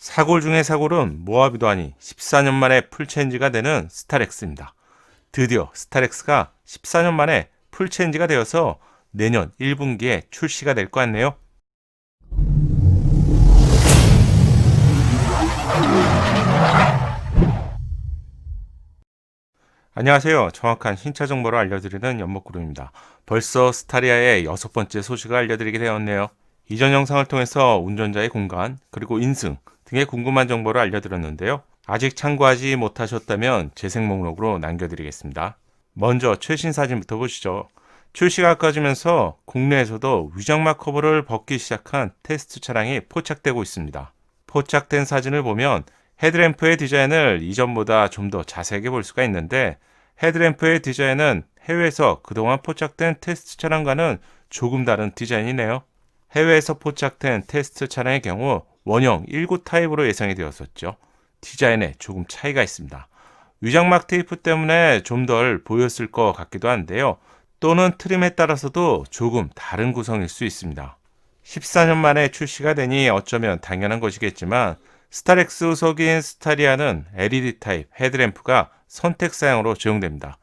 사골 중에 사골은 모하비도 아니 14년 만에 풀체인지가 되는 스타렉스입니다. 드디어 스타렉스가 14년 만에 풀체인지가 되어서 내년 1분기에 출시가 될 것 같네요. 안녕하세요. 정확한 신차 정보를 알려드리는 연목구름입니다. 벌써 스타리아의 6번째 소식을 알려드리게 되었네요. 이전 영상을 통해서 운전자의 공간, 그리고 인승 등의 궁금한 정보를 알려드렸는데요. 아직 참고하지 못하셨다면 재생 목록으로 남겨드리겠습니다. 먼저 최신 사진부터 보시죠. 출시가 가까워지면서 국내에서도 위장막 커버를 벗기 시작한 테스트 차량이 포착되고 있습니다. 포착된 사진을 보면 헤드램프의 디자인을 이전보다 좀 더 자세하게 볼 수가 있는데, 헤드램프의 디자인은 해외에서 그동안 포착된 테스트 차량과는 조금 다른 디자인이네요. 해외에서 포착된 테스트 차량의 경우 원형 19 타입으로 예상이 되었었죠. 디자인에 조금 차이가 있습니다. 위장막 테이프 때문에 좀 덜 보였을 것 같기도 한데요. 또는 트림에 따라서도 조금 다른 구성일 수 있습니다. 14년 만에 출시가 되니 어쩌면 당연한 것이겠지만, 스타렉스 후속인 스타리아는 LED 타입 헤드램프가 선택 사양으로 제공됩니다.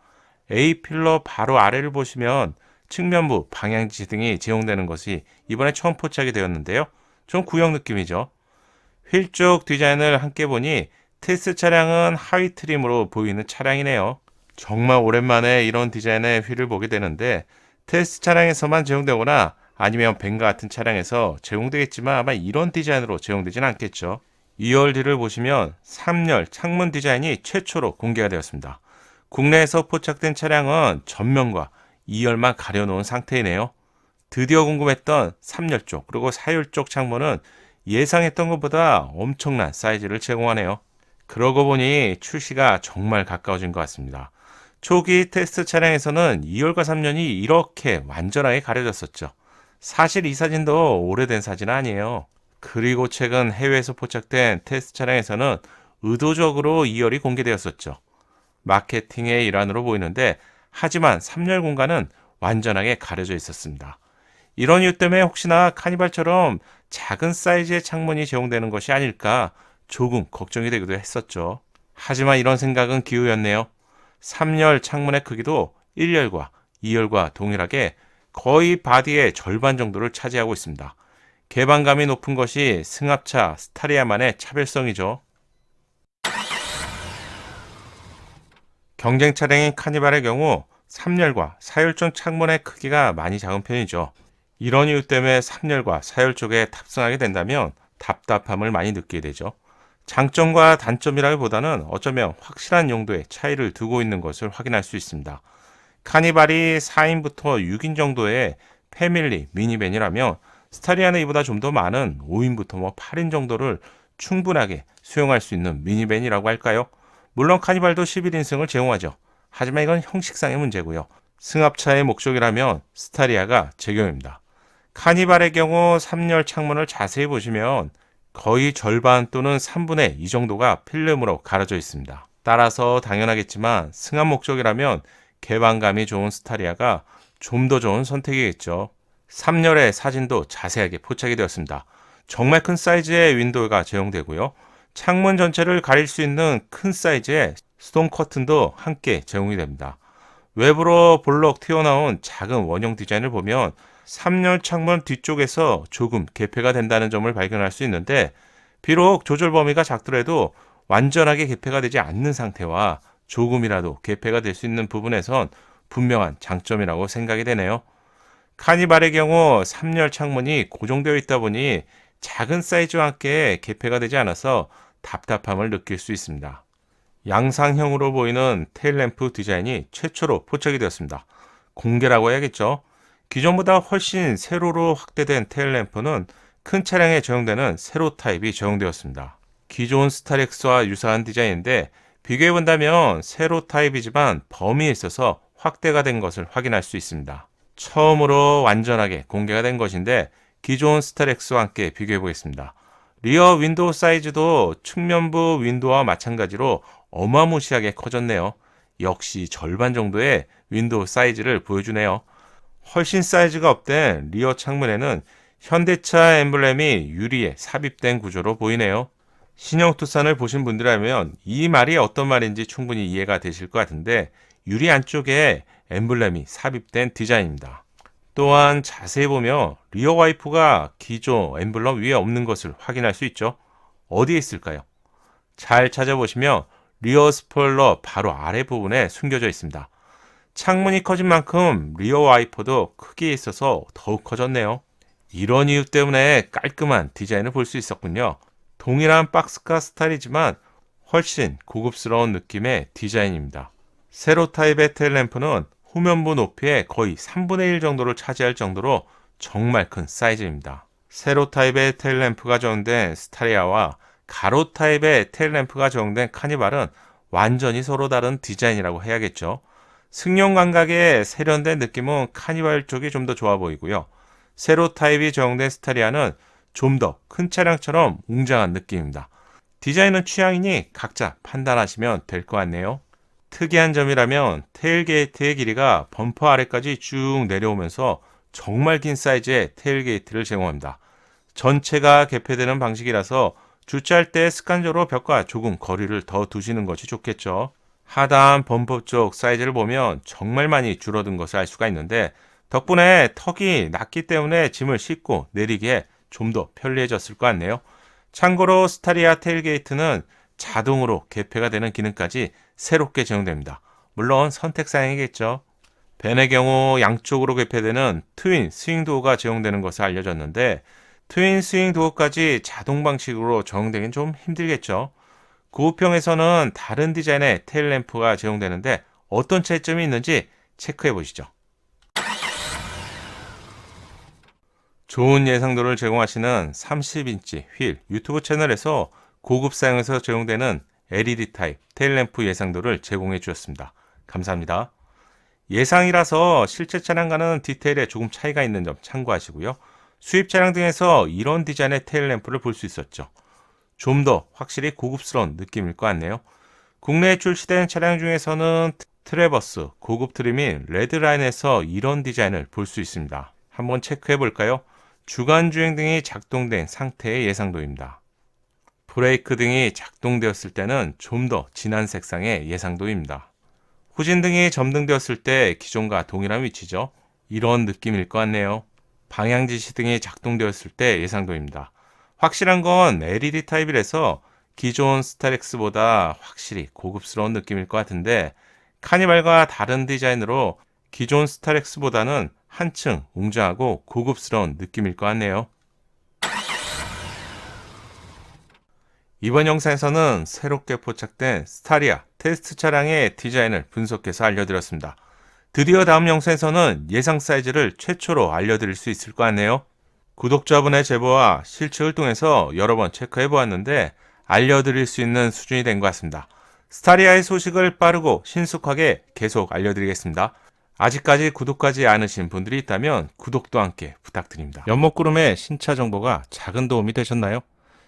A필러 바로 아래를 보시면 측면부 방향지 등이 제공되는 것이 이번에 처음 포착이 되었는데요. 좀 구형 느낌이죠. 휠 쪽 디자인을 함께 보니 테스트 차량은 하위 트림으로 보이는 차량이네요. 정말 오랜만에 이런 디자인의 휠을 보게 되는데, 테스트 차량에서만 제공되거나 아니면 벤과 같은 차량에서 제공되겠지만 아마 이런 디자인으로 제공되지는 않겠죠. 2열 뒤를 보시면 3열 창문 디자인이 최초로 공개가 되었습니다. 국내에서 포착된 차량은 전면과 2열만 가려놓은 상태이네요. 드디어 궁금했던 3열 쪽 그리고 4열 쪽 창문은 예상했던 것보다 엄청난 사이즈를 제공하네요. 그러고 보니 출시가 정말 가까워진 것 같습니다. 초기 테스트 차량에서는 2열과 3열이 이렇게 완전하게 가려졌었죠. 사실 이 사진도 오래된 사진 아니에요. 그리고 최근 해외에서 포착된 테스트 차량에서는 의도적으로 2열이 공개되었었죠. 마케팅의 일환으로 보이는데, 하지만 3열 공간은 완전하게 가려져 있었습니다. 이런 이유 때문에 혹시나 카니발처럼 작은 사이즈의 창문이 제공되는 것이 아닐까 조금 걱정이 되기도 했었죠. 하지만 이런 생각은 기우였네요. 3열 창문의 크기도 1열과 2열과 동일하게 거의 바디의 절반 정도를 차지하고 있습니다. 개방감이 높은 것이 승합차 스타리아만의 차별성이죠. 경쟁 차량인 카니발의 경우 3열과 4열 창문의 크기가 많이 작은 편이죠. 이런 이유 때문에 3열과 4열 쪽에 탑승하게 된다면 답답함을 많이 느끼게 되죠. 장점과 단점이라기보다는 어쩌면 확실한 용도의 차이를 두고 있는 것을 확인할 수 있습니다. 카니발이 4인부터 6인 정도의 패밀리 미니밴이라면, 스타리아는 이보다 좀 더 많은 5인부터 8인 정도를 충분하게 수용할 수 있는 미니밴이라고 할까요? 물론 카니발도 11인승을 제공하죠. 하지만 이건 형식상의 문제고요. 승합차의 목적이라면 스타리아가 제격입니다. 카니발의 경우 3열 창문을 자세히 보시면 거의 절반 또는 3분의 2 정도가 필름으로 가려져 있습니다. 따라서 당연하겠지만 승합 목적이라면 개방감이 좋은 스타리아가 좀 더 좋은 선택이겠죠. 3열의 사진도 자세하게 포착이 되었습니다. 정말 큰 사이즈의 윈도우가 제공되고요. 창문 전체를 가릴 수 있는 큰 사이즈의 스톤 커튼도 함께 제공이 됩니다. 외부로 볼록 튀어나온 작은 원형 디자인을 보면 3열 창문 뒤쪽에서 조금 개폐가 된다는 점을 발견할 수 있는데, 비록 조절 범위가 작더라도 완전하게 개폐가 되지 않는 상태와 조금이라도 개폐가 될 수 있는 부분에선 분명한 장점이라고 생각이 되네요. 카니발의 경우 3열 창문이 고정되어 있다 보니 작은 사이즈와 함께 개폐가 되지 않아서 답답함을 느낄 수 있습니다. 양상형으로 보이는 테일램프 디자인이 최초로 포착이 되었습니다. 공개라고 해야겠죠. 기존보다 훨씬 세로로 확대된 테일램프는 큰 차량에 적용되는 세로 타입이 적용되었습니다. 기존 스타렉스와 유사한 디자인인데, 비교해본다면 세로 타입이지만 범위에 있어서 확대가 된 것을 확인할 수 있습니다. 처음으로 완전하게 공개가 된 것인데, 기존 스타렉스와 함께 비교해 보겠습니다. 리어 윈도우 사이즈도 측면부 윈도우와 마찬가지로 어마무시하게 커졌네요. 역시 절반 정도의 윈도우 사이즈를 보여주네요. 훨씬 사이즈가 업된 리어 창문에는 현대차 엠블렘이 유리에 삽입된 구조로 보이네요. 신형투싼을 보신 분들이라면 이 말이 어떤 말인지 충분히 이해가 되실 것 같은데 유리 안쪽에 엠블렘이 삽입된 디자인입니다. 또한 자세히 보면 리어 와이퍼가 기존 엠블럼 위에 없는 것을 확인할 수 있죠. 어디에 있을까요? 잘 찾아보시면 리어 스포일러 바로 아래 부분에 숨겨져 있습니다. 창문이 커진 만큼 리어 와이퍼도 크기에 있어서 더욱 커졌네요. 이런 이유 때문에 깔끔한 디자인을 볼 수 있었군요. 동일한 박스카 스타일이지만 훨씬 고급스러운 느낌의 디자인입니다. 세로 타입의 테일램프는 후면부 높이의 거의 3분의 1 정도를 차지할 정도로 정말 큰 사이즈입니다. 세로 타입의 테일램프가 적용된 스타리아와 가로 타입의 테일램프가 적용된 카니발은 완전히 서로 다른 디자인이라고 해야겠죠. 승용 감각의 세련된 느낌은 카니발 쪽이 좀 더 좋아 보이고요. 세로 타입이 적용된 스타리아는 좀 더 큰 차량처럼 웅장한 느낌입니다. 디자인은 취향이니 각자 판단하시면 될 것 같네요. 특이한 점이라면 테일게이트의 길이가 범퍼 아래까지 쭉 내려오면서 정말 긴 사이즈의 테일게이트를 제공합니다. 전체가 개폐되는 방식이라서 주차할 때 습관적으로 벽과 조금 거리를 더 두시는 것이 좋겠죠. 하단 범퍼 쪽 사이즈를 보면 정말 많이 줄어든 것을 알 수가 있는데 덕분에 턱이 낮기 때문에 짐을 싣고 내리기에 좀 더 편리해졌을 것 같네요. 참고로 스타리아 테일게이트는 자동으로 개폐가 되는 기능까지 새롭게 제공됩니다. 물론 선택 사항이겠죠. 벤의 경우 양쪽으로 개폐되는 트윈 스윙도어가 제공되는 것을 알려졌는데 트윈 스윙도어까지 자동 방식으로 적용되긴 좀 힘들겠죠. 고급형에서는 다른 디자인의 테일램프가 제공되는데 어떤 차이점이 있는지 체크해 보시죠. 좋은 예상도를 제공하시는 30인치 휠 유튜브 채널에서 고급 사양에서 제공되는 LED 타입 테일램프 예상도를 제공해 주셨습니다. 감사합니다. 예상이라서 실제 차량과는 디테일에 조금 차이가 있는 점 참고하시고요. 수입 차량 등에서 이런 디자인의 테일램프를 볼 수 있었죠. 좀 더 확실히 고급스러운 느낌일 것 같네요. 국내에 출시된 차량 중에서는 트래버스 고급 트림인 레드라인에서 이런 디자인을 볼 수 있습니다. 한번 체크해 볼까요? 주간 주행 등이 작동된 상태의 예상도입니다. 브레이크 등이 작동되었을 때는 좀 더 진한 색상의 예상도입니다. 후진 등이 점등되었을 때 기존과 동일한 위치죠. 이런 느낌일 것 같네요. 방향 지시 등이 작동되었을 때 예상도입니다. 확실한 건 LED 타입이라서 기존 스타렉스보다 확실히 고급스러운 느낌일 것 같은데 카니발과 다른 디자인으로 기존 스타렉스보다는 한층 웅장하고 고급스러운 느낌일 것 같네요. 이번 영상에서는 새롭게 포착된 스타리아 테스트 차량의 디자인을 분석해서 알려드렸습니다. 드디어 다음 영상에서는 예상 사이즈를 최초로 알려드릴 수 있을 것 같네요. 구독자분의 제보와 실측을 통해서 여러 번 체크해 보았는데 알려드릴 수 있는 수준이 된 것 같습니다. 스타리아의 소식을 빠르고 신속하게 계속 알려드리겠습니다. 아직까지 구독하지 않으신 분들이 있다면 구독도 함께 부탁드립니다. 연목구름의 신차 정보가 작은 도움이 되셨나요?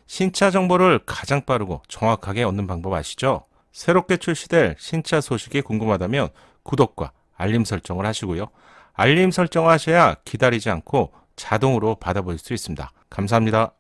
신차 정보를 가장 빠르고 정확하게 얻는 방법 아시죠? 새롭게 출시될 신차 소식이 궁금하다면 구독과 알림 설정을 하시고요. 알림 설정을 하셔야 기다리지 않고 자동으로 받아볼 수 있습니다. 감사합니다.